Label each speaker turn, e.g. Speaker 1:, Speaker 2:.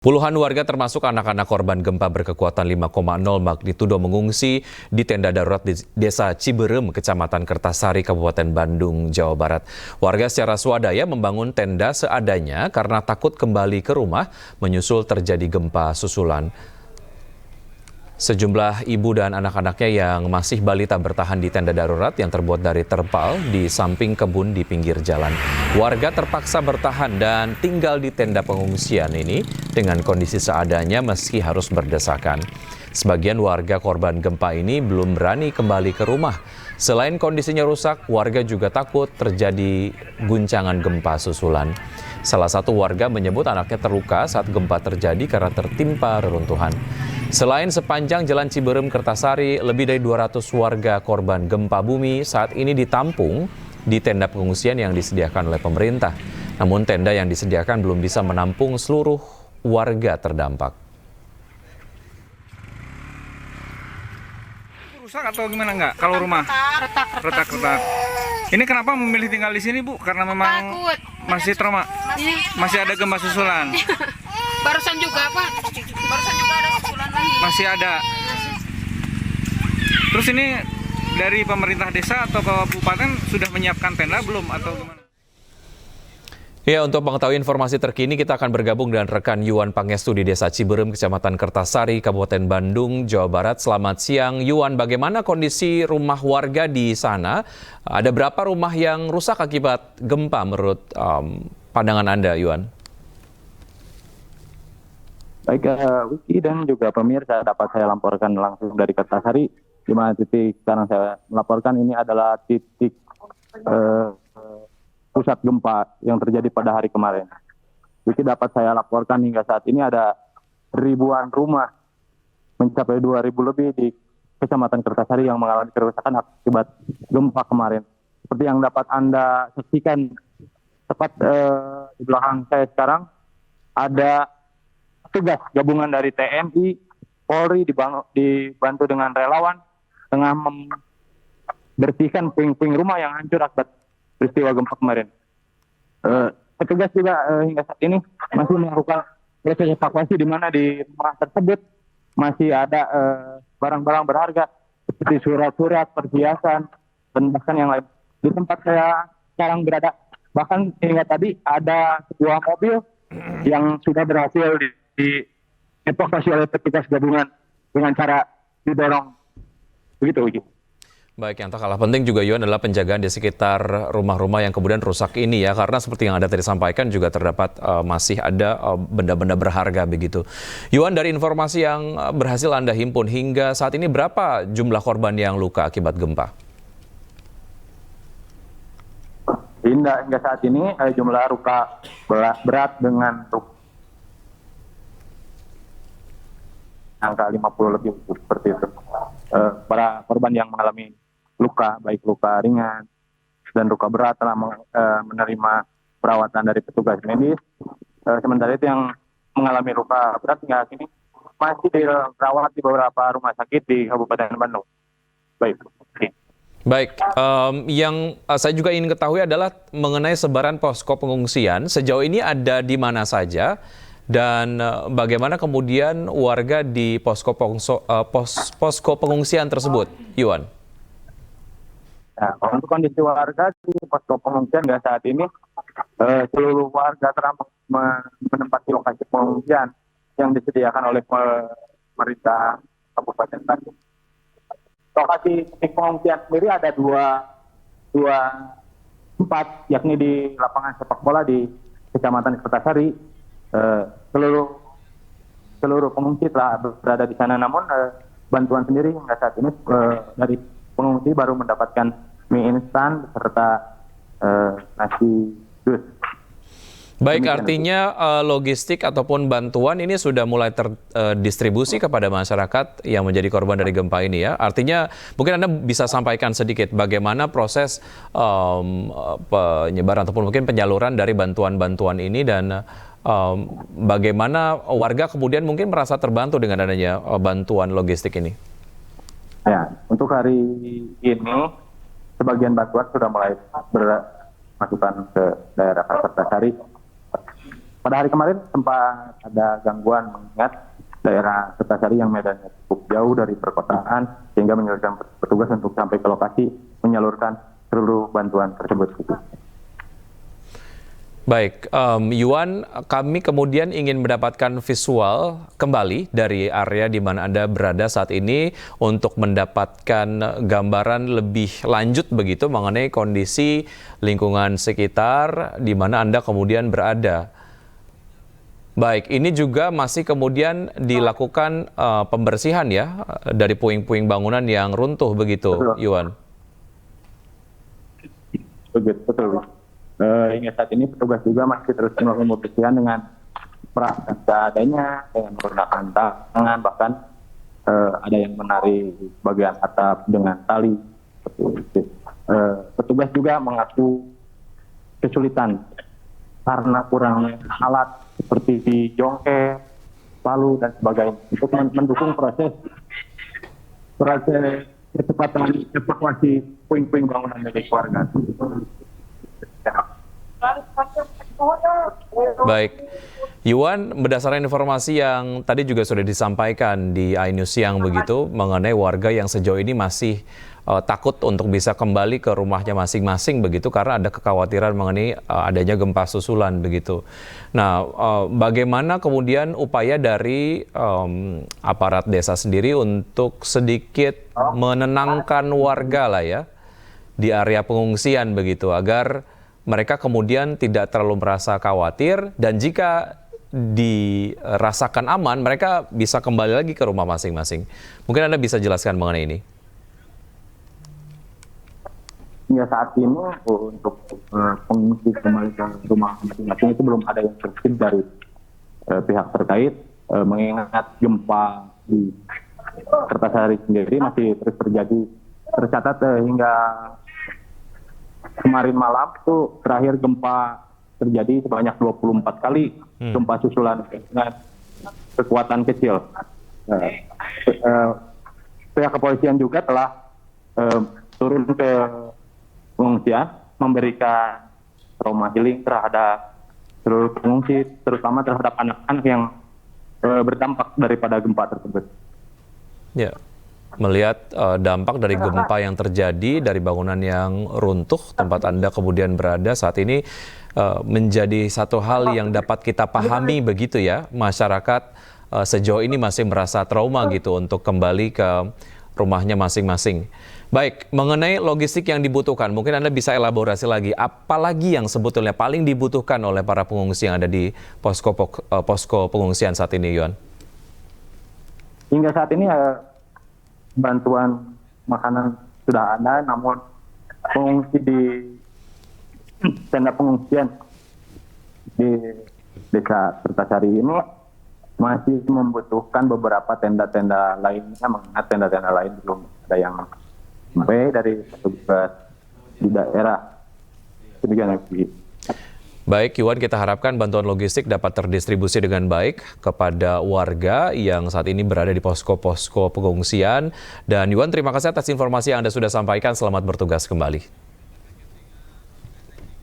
Speaker 1: Puluhan warga termasuk anak-anak korban gempa berkekuatan 5,0 magnitudo mengungsi di tenda darurat di Desa Ciberem, Kecamatan Kertasari, Kabupaten Bandung, Jawa Barat. Warga secara swadaya membangun tenda seadanya karena takut kembali ke rumah menyusul terjadi gempa susulan. Sejumlah ibu dan anak-anaknya yang masih balita bertahan di tenda darurat yang terbuat dari terpal di samping kebun di pinggir jalan. Warga terpaksa bertahan dan tinggal di tenda pengungsian ini dengan kondisi seadanya meski harus berdesakan. Sebagian warga korban gempa ini belum berani kembali ke rumah. Selain kondisinya rusak, warga juga takut terjadi guncangan gempa susulan. Salah satu warga menyebut anaknya terluka saat gempa terjadi karena tertimpa reruntuhan. Selain sepanjang Jalan Ciberem Kertasari, lebih dari 200 warga korban gempa bumi saat ini ditampung di tenda pengungsian yang disediakan oleh pemerintah. Namun tenda yang disediakan belum bisa menampung seluruh warga terdampak.
Speaker 2: Rusak atau gimana enggak? Kalau rumah retak-retak. Ini kenapa memilih tinggal di sini, Bu? Karena memang
Speaker 3: takut.
Speaker 2: Masih trauma. Masih ada gempa susulan.
Speaker 3: Barusan juga, Pak. Barusan juga ada susulan lagi.
Speaker 2: Masih ada. Terus ini dari pemerintah desa atau kabupaten sudah menyiapkan tenda belum atau gimana?
Speaker 1: Ya, untuk mengetahui informasi terkini kita akan bergabung dengan rekan Yuwan Pangestu di Desa Ciberem, Kecamatan Kertasari, Kabupaten Bandung, Jawa Barat. Selamat siang, Yuwan. Bagaimana kondisi rumah warga di sana? Ada berapa rumah yang rusak akibat gempa menurut pandangan Anda, Yuwan?
Speaker 4: Baik, Wiki dan juga pemirsa, dapat saya laporkan langsung dari Kertasari, di mana titik sekarang saya melaporkan ini adalah titik pusat gempa yang terjadi pada hari kemarin. Wiki, dapat saya laporkan hingga saat ini ada ribuan rumah, mencapai 2.000 lebih di Kecamatan Kertasari yang mengalami kerusakan akibat gempa kemarin. Seperti yang dapat Anda saksikan tepat di belakang saya sekarang, ada petugas gabungan dari TNI, Polri dibantu dengan relawan tengah membersihkan puing-puing rumah yang hancur akibat peristiwa gempa kemarin. Petugas juga hingga saat ini masih melakukan proses evakuasi di mana di rumah tersebut masih ada barang-barang berharga seperti surat-surat, perhiasan, dan bahkan yang lain. Di tempat saya sekarang berada, bahkan hingga tadi ada sebuah mobil yang sudah berhasil dievakuasi oleh petugas gabungan dengan cara didorong. Begitu, Wiki.
Speaker 1: Baik, yang tak kalah penting juga, Yuwan, adalah penjagaan di sekitar rumah-rumah yang kemudian rusak ini ya, karena seperti yang Anda tadi sampaikan juga terdapat masih ada benda-benda berharga begitu. Yuwan, dari informasi yang berhasil Anda himpun hingga saat ini berapa jumlah korban yang luka akibat gempa?
Speaker 4: Hingga saat ini jumlah luka berat dengan angka 50 lebih seperti itu. Para korban yang mengalami luka, baik luka ringan dan luka berat, telah menerima perawatan dari petugas medis. Sementara itu yang mengalami luka berat hingga kini masih dirawat di beberapa rumah sakit di Kabupaten Bandung. Baik.
Speaker 1: Baik, yang saya juga ingin ketahui adalah mengenai sebaran posko pengungsian. Sejauh ini ada di mana saja dan bagaimana kemudian warga di posko pengungsian tersebut, Yuwan?
Speaker 4: Nah, untuk kondisi warga di posko pengungsian hingga saat ini, seluruh warga telah menempati lokasi pengungsian yang disediakan oleh pemerintah Kabupaten Bandung. Lokasi pengungsian sendiri ada dua tempat, yakni di lapangan sepak bola di Kecamatan Kertasari. Seluruh pengungsi telah berada di sana, namun bantuan sendiri hingga saat ini dari pengungsi baru mendapatkan mie instan beserta nasi dus.
Speaker 1: Baik, artinya logistik ataupun bantuan ini sudah mulai terdistribusi kepada masyarakat yang menjadi korban dari gempa ini ya. Artinya mungkin Anda bisa sampaikan sedikit bagaimana proses penyebaran ataupun mungkin penyaluran dari bantuan-bantuan ini dan bagaimana warga kemudian mungkin merasa terbantu dengan adanya bantuan logistik ini.
Speaker 4: Ya, untuk hari ini sebagian bantuan sudah mulai masukkan ke daerah Kertasari. pada hari kemarin sempat ada gangguan mengingat daerah Kertasari yang medannya cukup jauh dari perkotaan sehingga menyulitkan petugas untuk sampai ke lokasi menyalurkan seluruh bantuan tersebut.
Speaker 1: Baik, Yuan, kami kemudian ingin mendapatkan visual kembali dari area di mana Anda berada saat ini untuk mendapatkan gambaran lebih lanjut begitu mengenai kondisi lingkungan sekitar di mana Anda kemudian berada. Baik, ini juga masih kemudian dilakukan pembersihan ya dari puing-puing bangunan yang runtuh begitu,
Speaker 4: Betul.
Speaker 1: Yuan?
Speaker 4: Betul. Hingga saat ini petugas juga masih terus melakukan pembersihan dengan peralatan seadanya, dengan menggunakan tangan, bahkan ada yang menarik bagian atap dengan tali. Petugas juga mengaku kesulitan karena kurangnya alat seperti jongke, palu dan sebagainya untuk mendukung proses kecepatan evakuasi puing-puing bangunan milik warga.
Speaker 1: Baik, Yuan, berdasarkan informasi yang tadi juga sudah disampaikan di iNews Siang begitu mengenai warga yang sejauh ini masih takut untuk bisa kembali ke rumahnya masing-masing begitu karena ada kekhawatiran mengenai adanya gempa susulan begitu. Nah, bagaimana kemudian upaya dari aparat desa sendiri untuk sedikit menenangkan warga lah ya di area pengungsian begitu agar mereka kemudian tidak terlalu merasa khawatir dan jika dirasakan aman, mereka bisa kembali lagi ke rumah masing-masing. Mungkin Anda bisa jelaskan mengenai ini.
Speaker 4: Ya saat ini untuk pengungsi kembali ke rumah masing-masing itu belum ada yang terkait dari pihak terkait, mengingat gempa di Kertasari sendiri masih terus terjadi. Tercatat hingga kemarin malam itu terakhir gempa terjadi sebanyak 24 kali gempa susulan dengan kekuatan kecil. Pihak kepolisian juga telah turun ke pengungsian memberikan trauma healing terhadap seluruh pengungsi, terutama terhadap anak-anak yang berdampak daripada gempa tersebut.
Speaker 1: Ya. Melihat dampak dari gempa yang terjadi dari bangunan yang runtuh tempat Anda kemudian berada saat ini menjadi satu hal yang dapat kita pahami begitu ya, masyarakat sejauh ini masih merasa trauma gitu untuk kembali ke rumahnya masing-masing. Baik, mengenai logistik yang dibutuhkan, mungkin Anda bisa elaborasi lagi, apalagi yang sebetulnya paling dibutuhkan oleh para pengungsi yang ada di posko pengungsian saat ini, Yuan?
Speaker 4: Hingga saat ini bantuan makanan sudah ada, namun pengungsi di tenda pengungsian di Desa Kertasari ini masih membutuhkan beberapa tenda-tenda lainnya, mengingat tenda-tenda lain belum ada yang sampai dari petugas di daerah. Demikian.
Speaker 1: Baik, Yuan, kita harapkan bantuan logistik dapat terdistribusi dengan baik kepada warga yang saat ini berada di posko-posko pengungsian. Dan Yuan, terima kasih atas informasi yang Anda sudah sampaikan. Selamat bertugas kembali.